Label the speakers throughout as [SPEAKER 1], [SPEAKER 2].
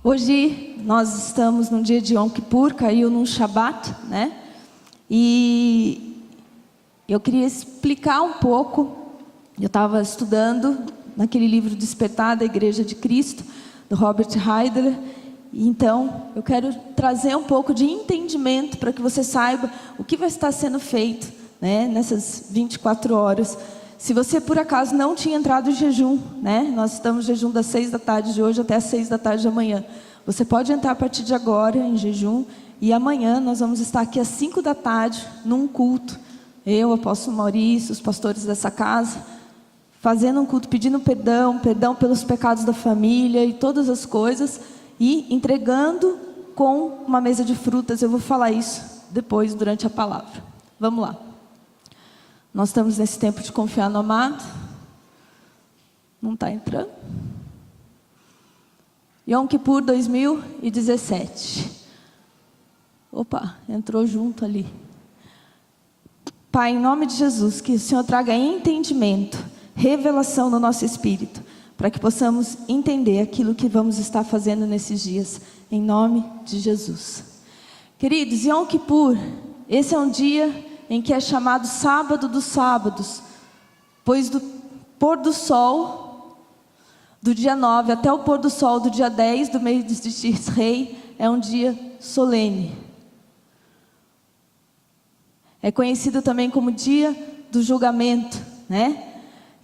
[SPEAKER 1] Hoje nós estamos num dia de Yom Kippur, caiu num Shabat, né? E eu queria explicar um pouco. Eu estava estudando naquele livro Despertar da Igreja de Cristo, do Robert Heidler. Então, eu quero trazer um pouco de entendimento para que você saiba o que vai estar sendo feito, né, nessas 24 horas. Se você por acaso não tinha entrado em jejum, né, nós estamos em jejum das 6 da tarde de hoje até as 6 da tarde de amanhã. Você pode entrar a partir de agora em jejum e amanhã nós vamos estar aqui às 5 da tarde num culto. Eu, o apóstolo Maurício, os pastores dessa casa, fazendo um culto, pedindo perdão pelos pecados da família e todas as coisas, e entregando com uma mesa de frutas. Eu vou falar isso depois, durante a palavra. Vamos lá. Nós estamos nesse tempo de confiar no amado. Não está entrando? Yom Kippur 2017. Opa, entrou junto ali. Pai, em nome de Jesus, que o Senhor traga entendimento, revelação no nosso espírito, para que possamos entender aquilo que vamos estar fazendo nesses dias, em nome de Jesus. Queridos, Yom Kippur, esse é um dia em que é chamado sábado dos sábados, pois do pôr do sol do dia 9 até o pôr do sol do dia 10 do mês de Tishrei é um dia solene. É conhecido também como dia do julgamento, né?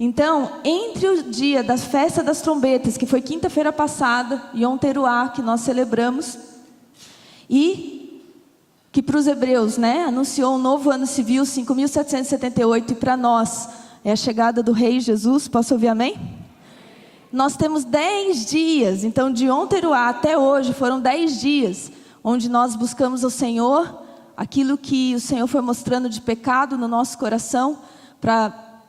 [SPEAKER 1] Então, entre o dia da festa das trombetas, que foi quinta-feira passada, Yom Teruah, que nós celebramos, e que para os hebreus, né, anunciou um novo ano civil, 5.778, e para nós é a chegada do Rei Jesus. Posso ouvir amém? Nós temos 10 dias, então de Yom Teruah até hoje foram 10 dias, onde nós buscamos ao Senhor, aquilo que o Senhor foi mostrando de pecado no nosso coração, para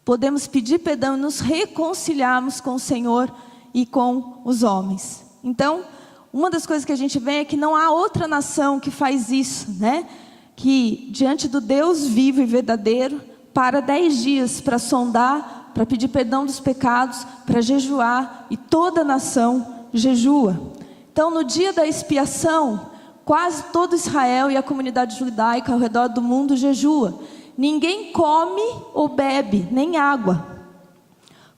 [SPEAKER 1] podemos pedir perdão e nos reconciliarmos com o Senhor e com os homens. Então, uma das coisas que a gente vê é que não há outra nação que faz isso, né? Que diante do Deus vivo e verdadeiro, para 10 dias para sondar, para pedir perdão dos pecados, para jejuar, e toda a nação jejua. Então, no dia da expiação, quase todo Israel e a comunidade judaica ao redor do mundo jejua. Ninguém come ou bebe, nem água,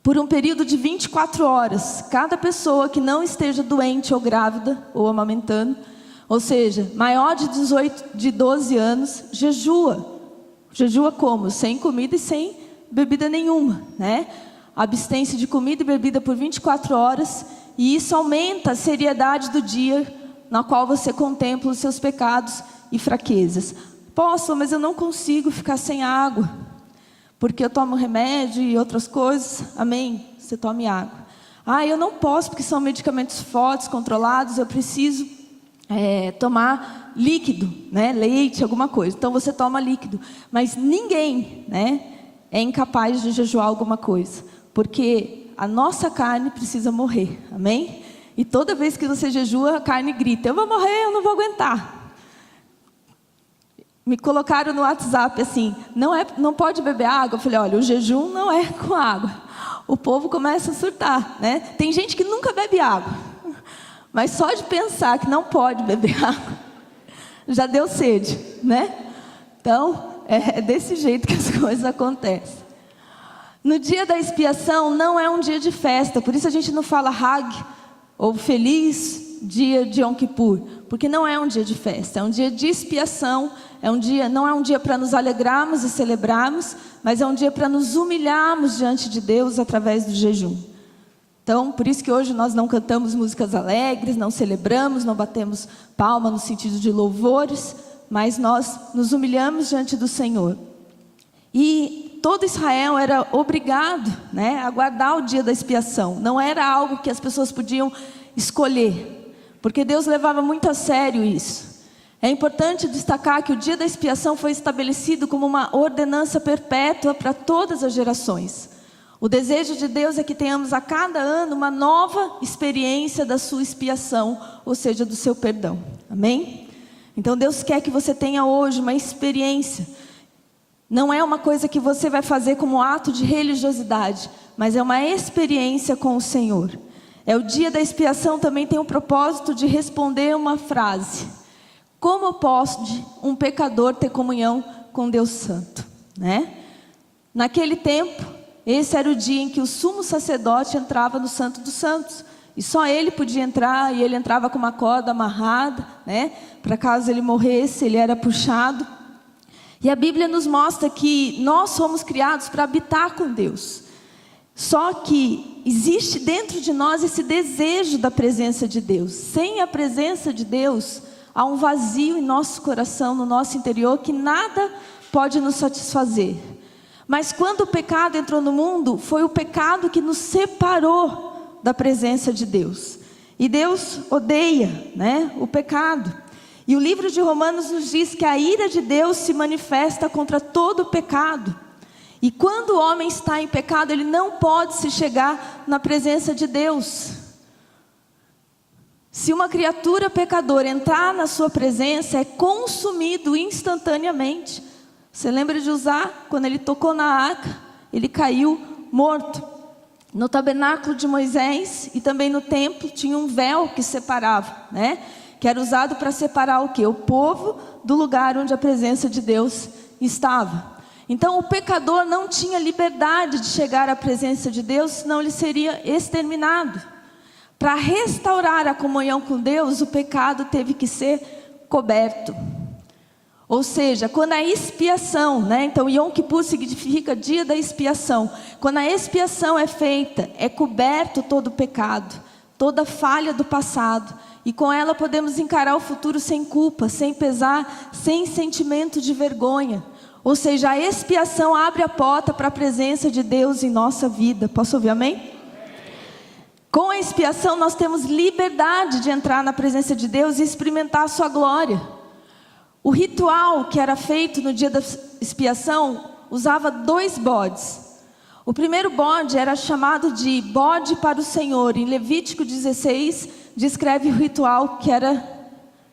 [SPEAKER 1] por um período de 24 horas. Cada pessoa que não esteja doente ou grávida, ou amamentando, ou seja, maior de 12 anos, jejua. Jejua como? Sem comida e sem bebida nenhuma, né? Abstência de comida e bebida por 24 horas, e isso aumenta a seriedade do dia, na qual você contempla os seus pecados e fraquezas. Posso, mas eu não consigo ficar sem água, porque eu tomo remédio e outras coisas. Amém? Você tome água. Eu não posso, porque são medicamentos fortes, controlados, eu preciso tomar líquido, né? Leite, alguma coisa. Então você toma líquido. Mas ninguém, né, é incapaz de jejuar alguma coisa, porque a nossa carne precisa morrer. Amém? E toda vez que você jejua, a carne grita: eu vou morrer, eu não vou aguentar. Me colocaram no WhatsApp assim: não pode beber água. Eu falei: olha, o jejum não é com água. O povo começa a surtar, né? Tem gente que nunca bebe água, mas só de pensar que não pode beber água, já deu sede, né? Então, é desse jeito que as coisas acontecem. No dia da expiação não é um dia de festa, por isso a gente não fala Hag, ou feliz dia de Yom Kippur, porque não é um dia de festa, é um dia de expiação, não é um dia para nos alegrarmos e celebrarmos, mas é um dia para nos humilharmos diante de Deus através do jejum. Então, por isso que hoje nós não cantamos músicas alegres, não celebramos, não batemos palma no sentido de louvores, mas nós nos humilhamos diante do Senhor. E todo Israel era obrigado, né, a guardar o dia da expiação. Não era algo que as pessoas podiam escolher, porque Deus levava muito a sério isso. É importante destacar que o dia da expiação foi estabelecido como uma ordenança perpétua para todas as gerações. O desejo de Deus é que tenhamos a cada ano uma nova experiência da sua expiação, ou seja, do seu perdão. Amém? Então Deus quer que você tenha hoje uma experiência. Não é uma coisa que você vai fazer como ato de religiosidade, mas é uma experiência com o Senhor. O dia da expiação também tem o propósito de responder uma frase: como pode um pecador ter comunhão com Deus Santo, né? Naquele tempo, esse era o dia em que o sumo sacerdote entrava no Santo dos Santos. E só ele podia entrar, e ele entrava com uma corda amarrada, né? Para caso ele morresse, ele era puxado. E a Bíblia nos mostra que nós somos criados para habitar com Deus. Só que existe dentro de nós esse desejo da presença de Deus. Sem a presença de Deus, há um vazio em nosso coração, no nosso interior, que nada pode nos satisfazer. Mas quando o pecado entrou no mundo, foi o pecado que nos separou da presença de Deus. E Deus odeia, né, o pecado. E o livro de Romanos nos diz que a ira de Deus se manifesta contra todo o pecado. E quando o homem está em pecado, ele não pode se chegar na presença de Deus. Se uma criatura pecadora entrar na sua presença, é consumido instantaneamente. Você lembra de Uzá? Quando ele tocou na arca, ele caiu morto. No tabernáculo de Moisés e também no templo tinha um véu que separava, né? Que era usado para separar o quê? O povo do lugar onde a presença de Deus estava. Então o pecador não tinha liberdade de chegar à presença de Deus, senão ele seria exterminado. Para restaurar a comunhão com Deus, o pecado teve que ser coberto. Ou seja, quando a expiação, né? Então Yom Kippur significa dia da expiação. Quando a expiação é feita, é coberto todo o pecado, toda falha do passado. E com ela podemos encarar o futuro sem culpa, sem pesar, sem sentimento de vergonha. Ou seja, a expiação abre a porta para a presença de Deus em nossa vida. Posso ouvir amém? Com a expiação nós temos liberdade de entrar na presença de Deus e experimentar a sua glória. O ritual que era feito no dia da expiação usava 2 bodes. O primeiro bode era chamado de bode para o Senhor. Em Levítico 16 descreve o ritual que era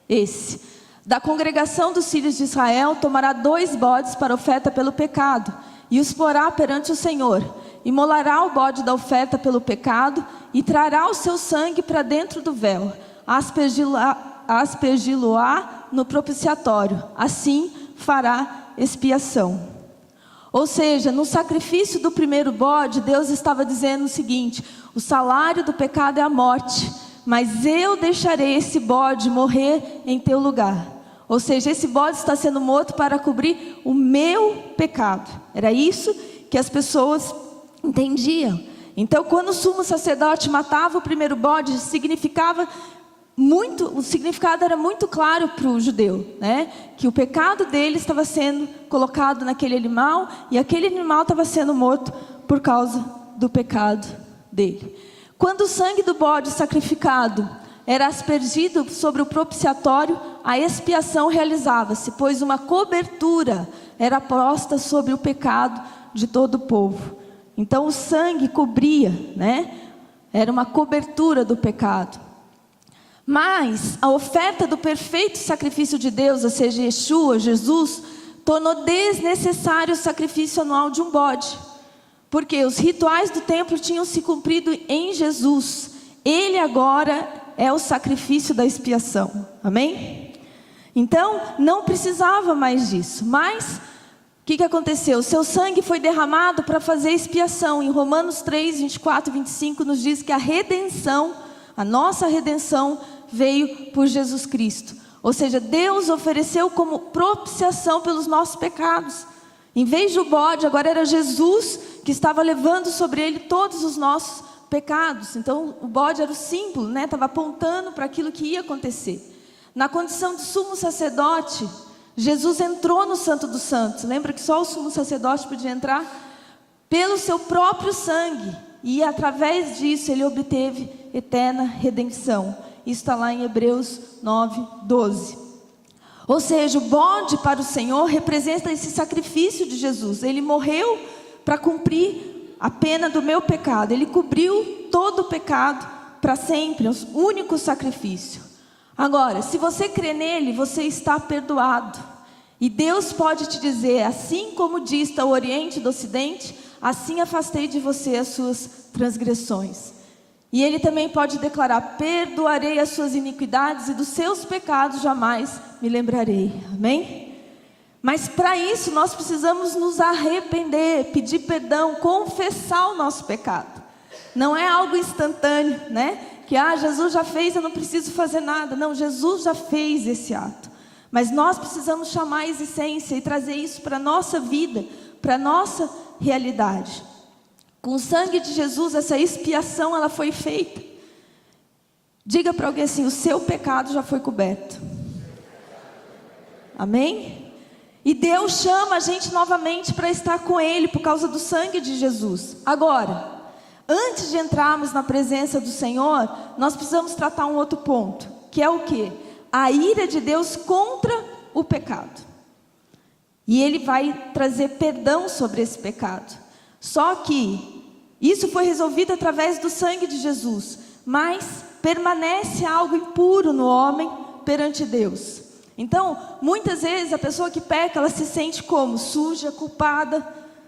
[SPEAKER 1] esse: da congregação dos filhos de Israel tomará 2 bodes para oferta pelo pecado e os porá perante o Senhor. Imolará o bode da oferta pelo pecado e trará o seu sangue para dentro do véu, aspergi-lo-á no propiciatório. Assim fará expiação. Ou seja, no sacrifício do primeiro bode, Deus estava dizendo o seguinte: o salário do pecado é a morte, mas eu deixarei esse bode morrer em teu lugar. Ou seja, esse bode está sendo morto para cobrir o meu pecado. Era isso que as pessoas entendiam. Então, quando o sumo sacerdote matava o primeiro bode, o significado era muito claro para o judeu, né? Que o pecado dele estava sendo colocado naquele animal, e aquele animal estava sendo morto por causa do pecado dele. Quando o sangue do bode sacrificado era aspergido sobre o propiciatório, a expiação realizava-se, pois uma cobertura era posta sobre o pecado de todo o povo. Então o sangue cobria, né? Era uma cobertura do pecado. Mas a oferta do perfeito sacrifício de Deus, ou seja, Yeshua, Jesus, tornou desnecessário o sacrifício anual de um bode. Porque os rituais do templo tinham se cumprido em Jesus. Ele agora é o sacrifício da expiação. Amém? Então, não precisava mais disso. Mas, o que aconteceu? O seu sangue foi derramado para fazer expiação. Em Romanos 3, 24 e 25 nos diz que a redenção, a nossa redenção, veio por Jesus Cristo. Ou seja, Deus ofereceu como propiciação pelos nossos pecados. Em vez do bode, agora era Jesus que estava levando sobre ele todos os nossos pecados. Então o bode era o símbolo, né? Estava apontando para aquilo que ia acontecer. Na condição de sumo sacerdote, Jesus entrou no Santo dos Santos. Lembra que só o sumo sacerdote podia entrar? Pelo seu próprio sangue. E através disso ele obteve eterna redenção. Isso está lá em Hebreus 9, 12. Ou seja, o bode para o Senhor representa esse sacrifício de Jesus. Ele morreu para cumprir a pena do meu pecado. Ele cobriu todo o pecado para sempre, o único sacrifício. Agora, se você crê nele, você está perdoado. E Deus pode te dizer, assim como dista o Oriente do Ocidente, assim afastei de você as suas transgressões. E ele também pode declarar: perdoarei as suas iniquidades e dos seus pecados jamais me lembrarei. Amém? Mas para isso nós precisamos nos arrepender, pedir perdão, confessar o nosso pecado. Não é algo instantâneo, né? Que Jesus já fez, eu não preciso fazer nada. Não, Jesus já fez esse ato. Mas nós precisamos chamar a essência e trazer isso para a nossa vida, para a nossa realidade. Com o sangue de Jesus, essa expiação ela foi feita. Diga para alguém assim: o seu pecado já foi coberto. Amém? E Deus chama a gente novamente para estar com Ele por causa do sangue de Jesus. Agora, antes de entrarmos na presença do Senhor, nós precisamos tratar um outro ponto, que é o quê? A ira de Deus contra o pecado. E Ele vai trazer perdão sobre esse pecado. Só que isso foi resolvido através do sangue de Jesus, mas permanece algo impuro no homem perante Deus. Então, muitas vezes a pessoa que peca, ela se sente como? Suja, culpada,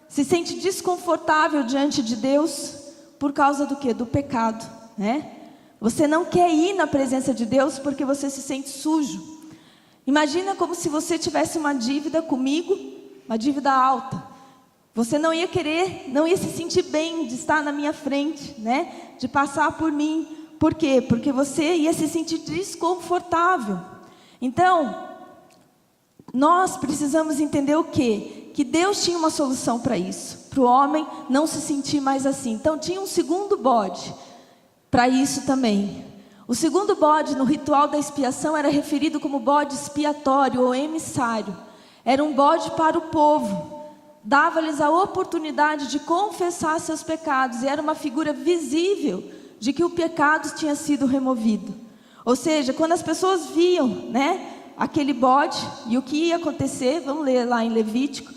[SPEAKER 1] se sente desconfortável diante de Deus, por causa do quê? Do pecado, né? Você não quer ir na presença de Deus porque você se sente sujo. Imagina como se você tivesse uma dívida comigo, uma dívida alta. Você não ia querer, não ia se sentir bem de estar na minha frente, né? De passar por mim. Por quê? Porque você ia se sentir desconfortável. Então, nós precisamos entender o quê? Que Deus tinha uma solução para isso, para o homem não se sentir mais assim. Então tinha um segundo bode para isso também. O segundo bode no ritual da expiação era referido como bode expiatório ou emissário. Era um bode para o povo, dava-lhes a oportunidade de confessar seus pecados, e era uma figura visível de que o pecado tinha sido removido. Ou seja, quando as pessoas viam, né, aquele bode, e o que ia acontecer, vamos ler lá em Levítico: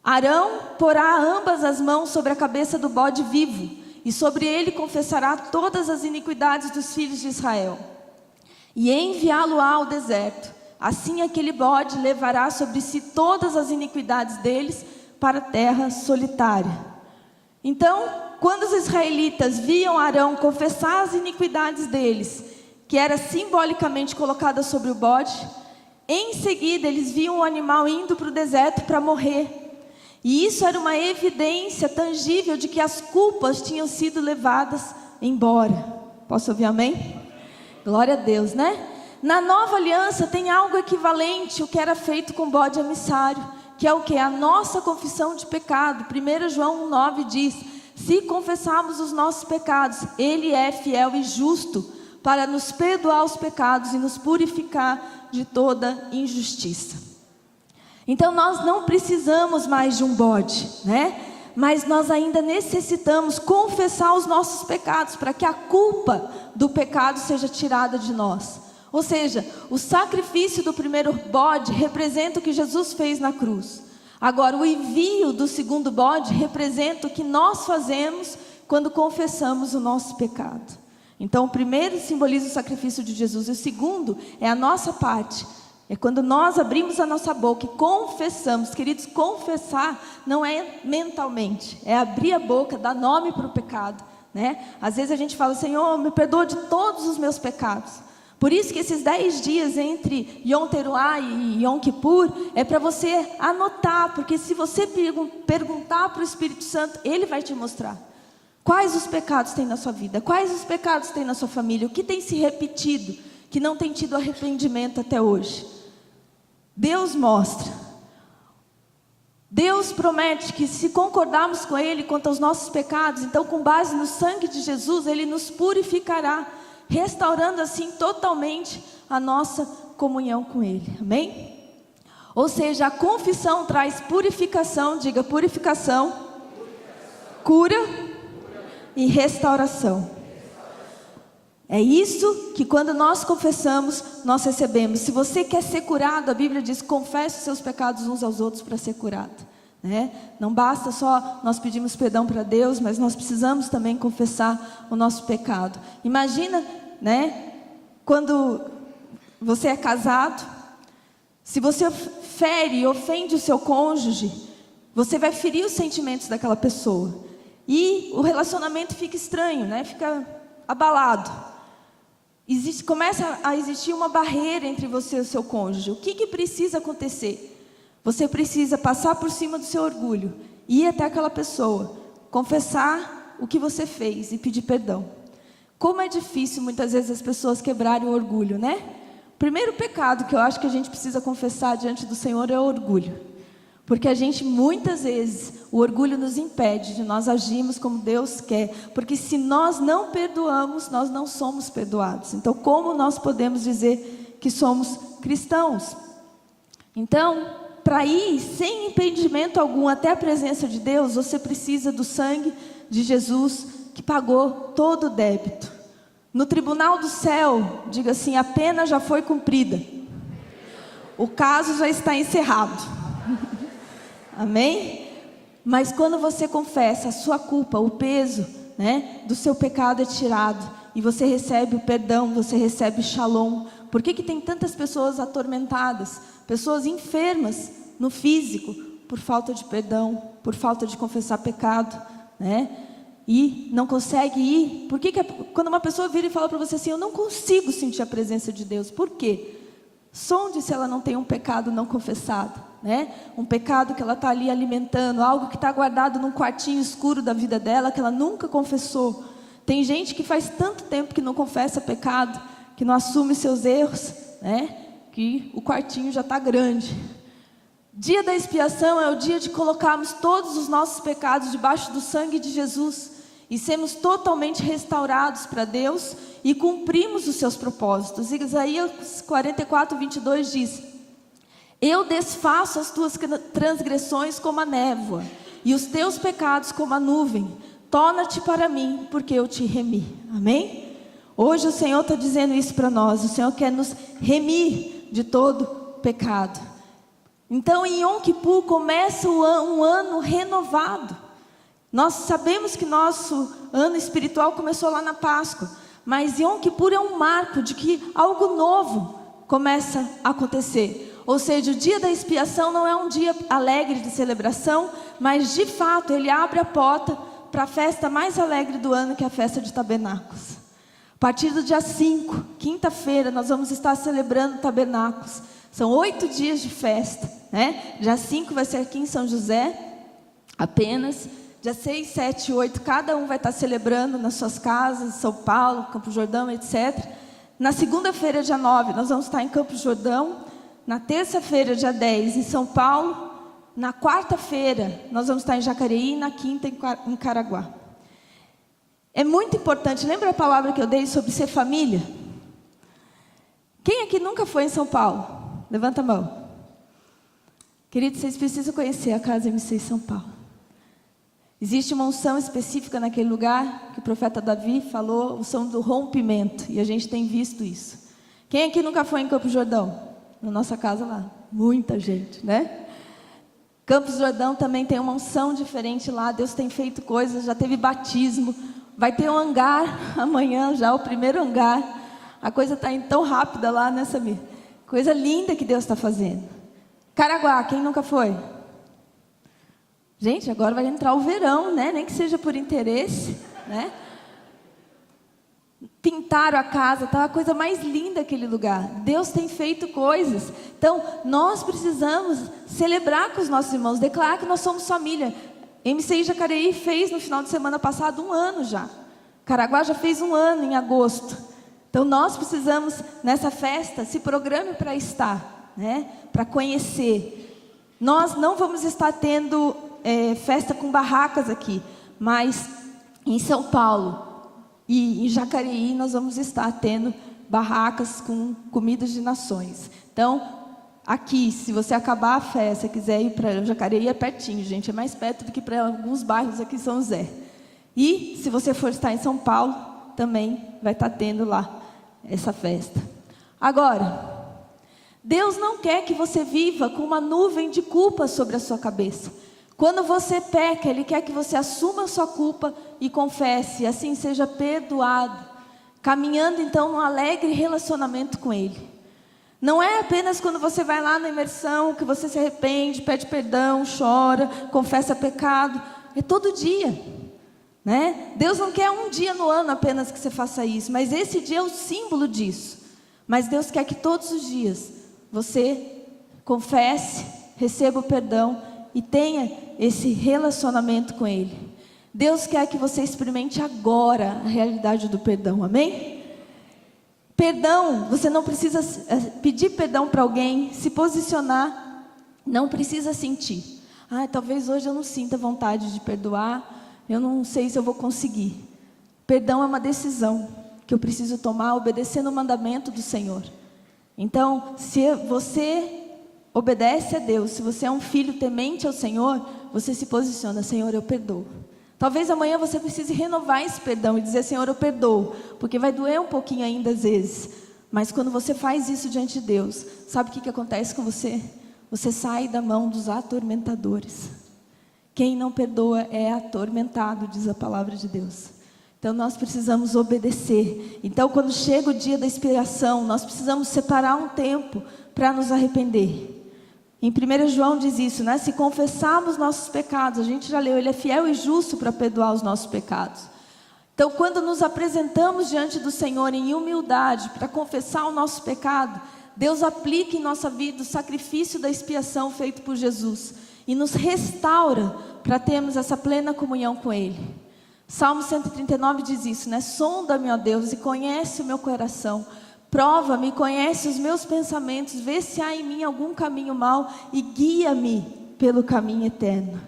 [SPEAKER 1] Arão porá ambas as mãos sobre a cabeça do bode vivo, e sobre ele confessará todas as iniquidades dos filhos de Israel, e enviá-lo-á ao deserto. Assim aquele bode levará sobre si todas as iniquidades deles para a terra solitária. Então, quando os israelitas viam Arão confessar as iniquidades deles, que era simbolicamente colocada sobre o bode, em seguida eles viam o animal indo para o deserto para morrer. E isso era uma evidência tangível de que as culpas tinham sido levadas embora. Posso ouvir amém? Glória a Deus, né? Na nova aliança tem algo equivalente, o que era feito com o bode emissário, que é o que? A nossa confissão de pecado. 1 João 1,9 diz: se confessarmos os nossos pecados, Ele é fiel e justo para nos perdoar os pecados e nos purificar de toda injustiça. Então nós não precisamos mais de um bode, né? Mas nós ainda necessitamos confessar os nossos pecados para que a culpa do pecado seja tirada de nós. Ou seja, o sacrifício do primeiro bode representa o que Jesus fez na cruz. Agora, o envio do segundo bode representa o que nós fazemos quando confessamos o nosso pecado. Então, o primeiro simboliza o sacrifício de Jesus, e o segundo é a nossa parte. É quando nós abrimos a nossa boca e confessamos. Queridos, confessar não é mentalmente, é abrir a boca, dar nome para o pecado, né? Às vezes a gente fala: Senhor, me perdoa de todos os meus pecados. Por isso que esses 10 dias entre Yom Teruah e Yom Kippur é para você anotar, porque se você perguntar para o Espírito Santo, Ele vai te mostrar quais os pecados tem na sua vida, quais os pecados tem na sua família, o que tem se repetido, que não tem tido arrependimento até hoje. Deus mostra. Deus promete que se concordarmos com Ele quanto aos nossos pecados, então com base no sangue de Jesus, Ele nos purificará, restaurando assim totalmente a nossa comunhão com Ele. Amém? Ou seja, a confissão traz purificação, diga purificação, cura e restauração. É isso que quando nós confessamos, nós recebemos. Se você quer ser curado, a Bíblia diz: confesse os seus pecados uns aos outros para ser curado, né? Não basta só nós pedirmos perdão para Deus, mas nós precisamos também confessar o nosso pecado. Imagina, né, quando você é casado, se você fere e ofende o seu cônjuge, você vai ferir os sentimentos daquela pessoa. E o relacionamento fica estranho, né? Fica abalado. Começa a existir uma barreira entre você e o seu cônjuge. O que precisa acontecer? Você precisa passar por cima do seu orgulho, ir até aquela pessoa, confessar o que você fez e pedir perdão. Como é difícil muitas vezes as pessoas quebrarem o orgulho, né? O primeiro pecado que eu acho que a gente precisa confessar diante do Senhor é o orgulho. Porque a gente, muitas vezes, o orgulho nos impede de nós agirmos como Deus quer. Porque se nós não perdoamos, nós não somos perdoados. Então, como nós podemos dizer que somos cristãos? Então, para ir sem impedimento algum até a presença de Deus, você precisa do sangue de Jesus que pagou todo o débito. No tribunal do céu, diga assim, a pena já foi cumprida. O caso já está encerrado. Amém? Mas quando você confessa a sua culpa, o peso, né, do seu pecado é tirado. E você recebe o perdão, você recebe shalom. Por que tem tantas pessoas atormentadas? Pessoas enfermas no físico, por falta de perdão, por falta de confessar pecado, né? E não consegue ir. Por que quando uma pessoa vira e fala para você assim, eu não consigo sentir a presença de Deus? Por quê? Sonde se ela não tem um pecado não confessado, né? Um pecado que ela está ali alimentando, algo que está guardado num quartinho escuro da vida dela, que ela nunca confessou. Tem gente que faz tanto tempo que não confessa pecado, que não assume seus erros, né? Que o quartinho já está grande. Dia da expiação é o dia de colocarmos todos os nossos pecados debaixo do sangue de Jesus e sermos totalmente restaurados para Deus e cumprimos os seus propósitos. Isaías 44, 22 diz: eu desfaço as tuas transgressões como a névoa e os teus pecados como a nuvem. Torna-te para mim, porque eu te remi. Amém? Hoje o Senhor está dizendo isso para nós. O Senhor quer nos remir de todo pecado. Então em Yom Kippur começa um ano renovado. Nós sabemos que nosso ano espiritual começou lá na Páscoa. Mas Yom Kippur é um marco de que algo novo começa a acontecer. Ou seja, o dia da expiação não é um dia alegre de celebração, mas de fato ele abre a porta para a festa mais alegre do ano, que é a festa de tabernáculos. A partir do dia 5, quinta-feira, nós vamos estar celebrando tabernáculos. São 8 dias de festa, né? Dia 5 vai ser aqui em São José, apenas. Dia 6, 7 e 8, cada um vai estar celebrando nas suas casas, São Paulo, Campo Jordão, etc. Na segunda-feira, dia 9, nós vamos estar em Campo Jordão. Na terça-feira, dia 10, em São Paulo. Na quarta-feira, nós vamos estar em Jacareí e na quinta em Caraguá. É muito importante, lembra a palavra que eu dei sobre ser família? Quem aqui nunca foi em São Paulo? Levanta a mão. Queridos, vocês precisam conhecer a Casa MC São Paulo. Existe uma unção específica naquele lugar, que o profeta Davi falou, unção do rompimento, e a gente tem visto isso. Quem aqui nunca foi em Campos Jordão? Na nossa casa lá, muita gente, né? Campos Jordão também tem uma unção diferente lá, Deus tem feito coisas, já teve batismo, vai ter um hangar amanhã já, o primeiro hangar. A coisa está indo tão rápida lá, né, Samir? Coisa linda que Deus está fazendo. Caraguá, quem nunca foi? Gente, agora vai entrar o verão, né? Nem que seja por interesse, né? Pintaram a casa, tá a coisa mais linda aquele lugar. Deus tem feito coisas. Então, nós precisamos celebrar com os nossos irmãos, declarar que nós somos família. MCI Jacareí fez no final de semana passado 1 ano já. Caraguá já fez 1 ano em agosto. Então, nós precisamos, nessa festa, se programe para estar, né? Para conhecer. Nós não vamos estar tendo festa com barracas aqui, mas em São Paulo e em Jacareí nós vamos estar tendo barracas com comidas de nações. Então, aqui, se você acabar a festa, quiser ir para Jacareí, é pertinho, gente, é mais perto do que para alguns bairros aqui em São José. E, se você for estar em São Paulo, também vai estar tendo lá essa festa. Agora, Deus não quer que você viva com uma nuvem de culpa sobre a sua cabeça. Quando você peca, Ele quer que você assuma a sua culpa e confesse, e assim seja perdoado, caminhando então num alegre relacionamento com Ele. Não é apenas quando você vai lá na imersão, que você se arrepende, pede perdão, chora, confessa pecado. É todo dia. né? Deus não quer um dia no ano apenas que você faça isso, mas esse dia é o símbolo disso. Mas Deus quer que todos os dias você confesse, receba o perdão e tenha esse relacionamento com Ele. Deus quer que você experimente agora a realidade do perdão, amém? Perdão, você não precisa pedir perdão para alguém, se posicionar, não precisa sentir. Talvez hoje eu não sinta vontade de perdoar, eu não sei se eu vou conseguir. Perdão é uma decisão que eu preciso tomar, obedecendo o mandamento do Senhor. Então, se você obedece a Deus, se você é um filho temente ao Senhor, você se posiciona: Senhor, eu perdoo. Talvez amanhã você precise renovar esse perdão e dizer: Senhor, eu perdoo, porque vai doer um pouquinho ainda às vezes, mas quando você faz isso diante de Deus, sabe o que acontece com você? Você sai da mão dos atormentadores. Quem não perdoa é atormentado, diz a palavra de Deus. Então nós precisamos obedecer. Então quando chega o dia da expiação, nós precisamos separar um tempo para nos arrepender. Em 1 João diz isso, né? Se confessarmos nossos pecados, a gente já leu, Ele é fiel e justo para perdoar os nossos pecados. Então quando nos apresentamos diante do Senhor em humildade para confessar o nosso pecado, Deus aplica em nossa vida o sacrifício da expiação feito por Jesus e nos restaura para termos essa plena comunhão com Ele. Salmo 139 diz isso, né? Sonda-me, ó Deus, e conhece o meu coração. Prova-me, conhece os meus pensamentos, vê se há em mim algum caminho mau e guia-me pelo caminho eterno.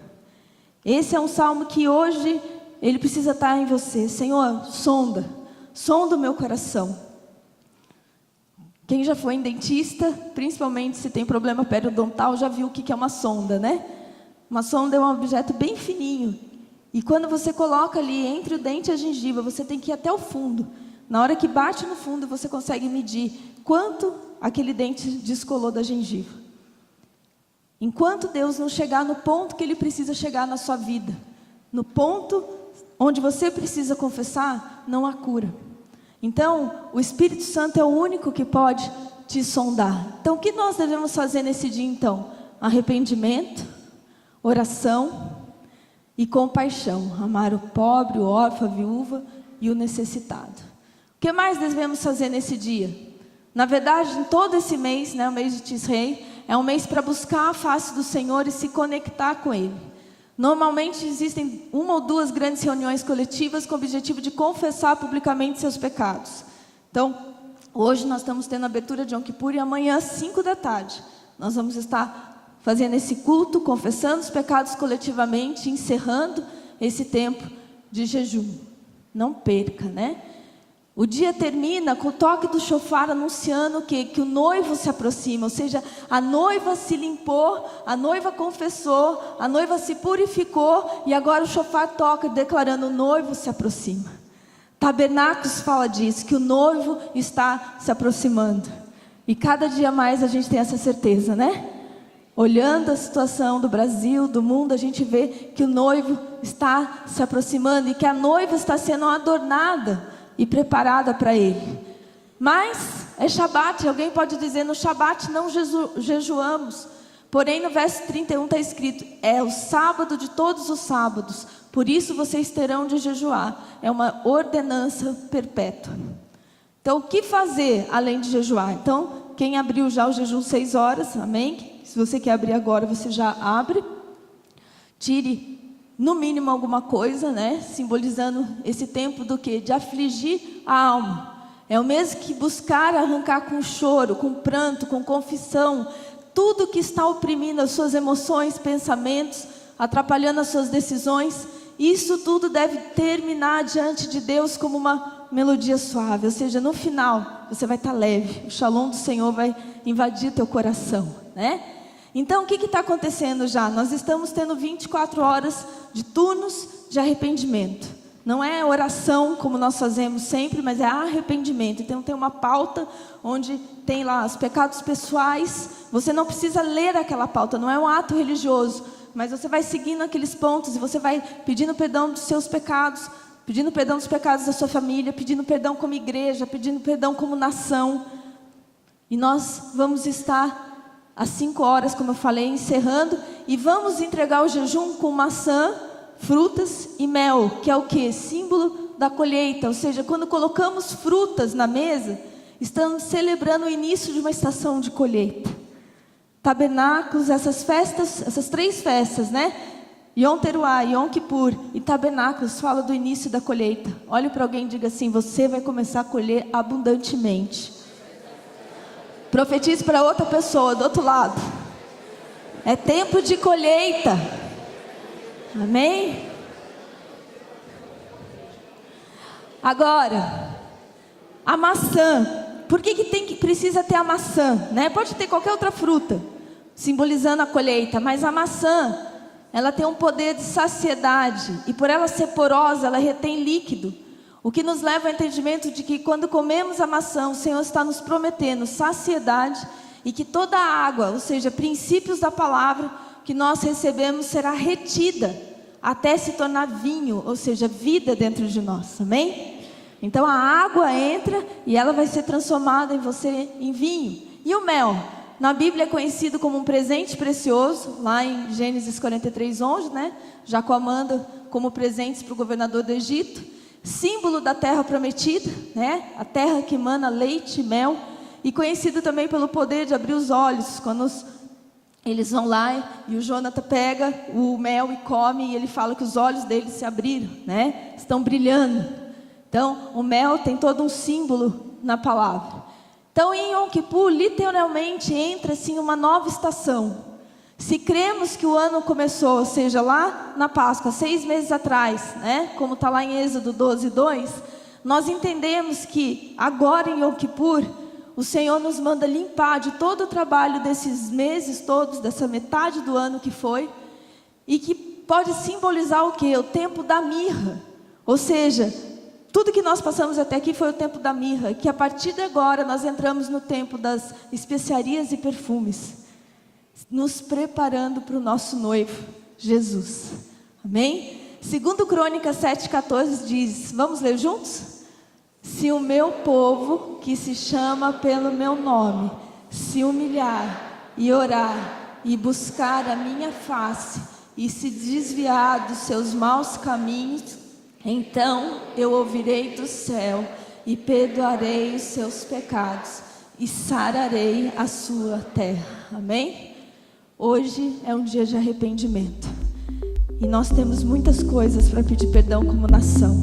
[SPEAKER 1] Esse é um salmo que hoje ele precisa estar em você. Senhor, sonda o meu coração. Quem já foi em dentista, principalmente se tem problema periodontal, já viu o que é uma sonda, né? Uma sonda é um objeto bem fininho. E quando você coloca ali entre o dente e a gengiva, você tem que ir até o fundo. Na hora que bate no fundo, você consegue medir quanto aquele dente descolou da gengiva. Enquanto Deus não chegar no ponto que Ele precisa chegar na sua vida, no ponto onde você precisa confessar, não há cura. Então, o Espírito Santo é o único que pode te sondar. Então, o que nós devemos fazer nesse dia, então? Arrependimento, oração e compaixão. Amar o pobre, o órfão, a viúva e o necessitado. O que mais devemos fazer nesse dia? Na verdade, em todo esse mês, né, o mês de Tisrei, é um mês para buscar a face do Senhor e se conectar com Ele. Normalmente existem 1 ou 2 grandes reuniões coletivas com o objetivo de confessar publicamente seus pecados. Então, hoje nós estamos tendo a abertura de Yom Kippur e amanhã às 5 da tarde nós vamos estar fazendo esse culto, confessando os pecados coletivamente, encerrando esse tempo de jejum. Não perca, né? O dia termina com o toque do chofar anunciando que o noivo se aproxima, ou seja, a noiva se limpou, a noiva confessou, a noiva se purificou e agora o chofar toca declarando: o noivo se aproxima. Tabernáculos fala disso, que o noivo está se aproximando. E cada dia mais a gente tem essa certeza, né? Olhando a situação do Brasil, do mundo, a gente vê que o noivo está se aproximando e que a noiva está sendo adornada e preparada para Ele. Mas é Shabat, alguém pode dizer: no Shabat não jejuamos. Porém no verso 31 está escrito: é o sábado de todos os sábados, por isso vocês terão de jejuar. É uma ordenança perpétua. Então o que fazer além de jejuar? Então quem abriu já o jejum 6 horas, amém? Se você quer abrir agora, você já abre. Tire no mínimo alguma coisa, né? Simbolizando esse tempo do quê? De afligir a alma. É o mesmo que buscar arrancar com choro, com pranto, com confissão, tudo que está oprimindo as suas emoções, pensamentos, atrapalhando as suas decisões. Isso tudo deve terminar diante de Deus como uma melodia suave. Ou seja, no final, você vai estar leve. O shalom do Senhor vai invadir teu coração, né? Então, o que está acontecendo já? Nós estamos tendo 24 horas de turnos de arrependimento. Não é oração como nós fazemos sempre, mas é arrependimento. Então tem uma pauta onde tem lá os pecados pessoais. Você não precisa ler aquela pauta, não é um ato religioso. Mas você vai seguindo aqueles pontos e você vai pedindo perdão dos seus pecados, pedindo perdão dos pecados da sua família, pedindo perdão como igreja, pedindo perdão como nação. E nós vamos estar às 5 horas, como eu falei, encerrando, e vamos entregar o jejum com maçã, frutas e mel, que é o quê? Símbolo da colheita. Ou seja, quando colocamos frutas na mesa, estamos celebrando o início de uma estação de colheita. Tabernáculos, essas festas, essas 3 festas, né? Yom Teruah, Yom Kippur e Tabernáculos fala do início da colheita. Olhe para alguém e diga assim: você vai começar a colher abundantemente. Profetize para outra pessoa do outro lado. É tempo de colheita. Amém? Agora, a maçã. Por que precisa ter a maçã, né? Pode ter qualquer outra fruta, simbolizando a colheita, mas a maçã, ela tem um poder de saciedade, e por ela ser porosa, ela retém líquido, o que nos leva ao entendimento de que quando comemos a maçã, o Senhor está nos prometendo saciedade, e que toda a água, ou seja, princípios da palavra que nós recebemos, será retida, até se tornar vinho, ou seja, vida dentro de nós, amém? Então a água entra e ela vai ser transformada em você em vinho. E o mel? Na Bíblia é conhecido como um presente precioso, lá em Gênesis 43:11, né? Jacó manda como presentes para o governador do Egito, símbolo da terra prometida, né? A terra que emana leite e mel, e conhecido também pelo poder de abrir os olhos, quando eles vão lá e o Jonathan pega o mel e come, e ele fala que os olhos deles se abriram, né? Estão brilhando. Então, o mel tem todo um símbolo na palavra. Então, em Yom Kippur, literalmente, entra assim uma nova estação. Se cremos que o ano começou, ou seja, lá na Páscoa, 6 meses atrás, né? Como está lá em Êxodo 12:2, nós entendemos que agora em Yom Kippur, o Senhor nos manda limpar de todo o trabalho desses meses todos, dessa metade do ano que foi, e que pode simbolizar o quê? O tempo da mirra. Ou seja, tudo que nós passamos até aqui foi o tempo da mirra, que a partir de agora nós entramos no tempo das especiarias e perfumes, nos preparando para o nosso noivo, Jesus. Amém? Segundo Crônicas 7:14 diz, vamos ler juntos? Se o meu povo, que se chama pelo meu nome, se humilhar e orar e buscar a minha face e se desviar dos seus maus caminhos, então eu ouvirei do céu e perdoarei os seus pecados e sararei a sua terra. Amém? Hoje é um dia de arrependimento. E nós temos muitas coisas para pedir perdão como nação.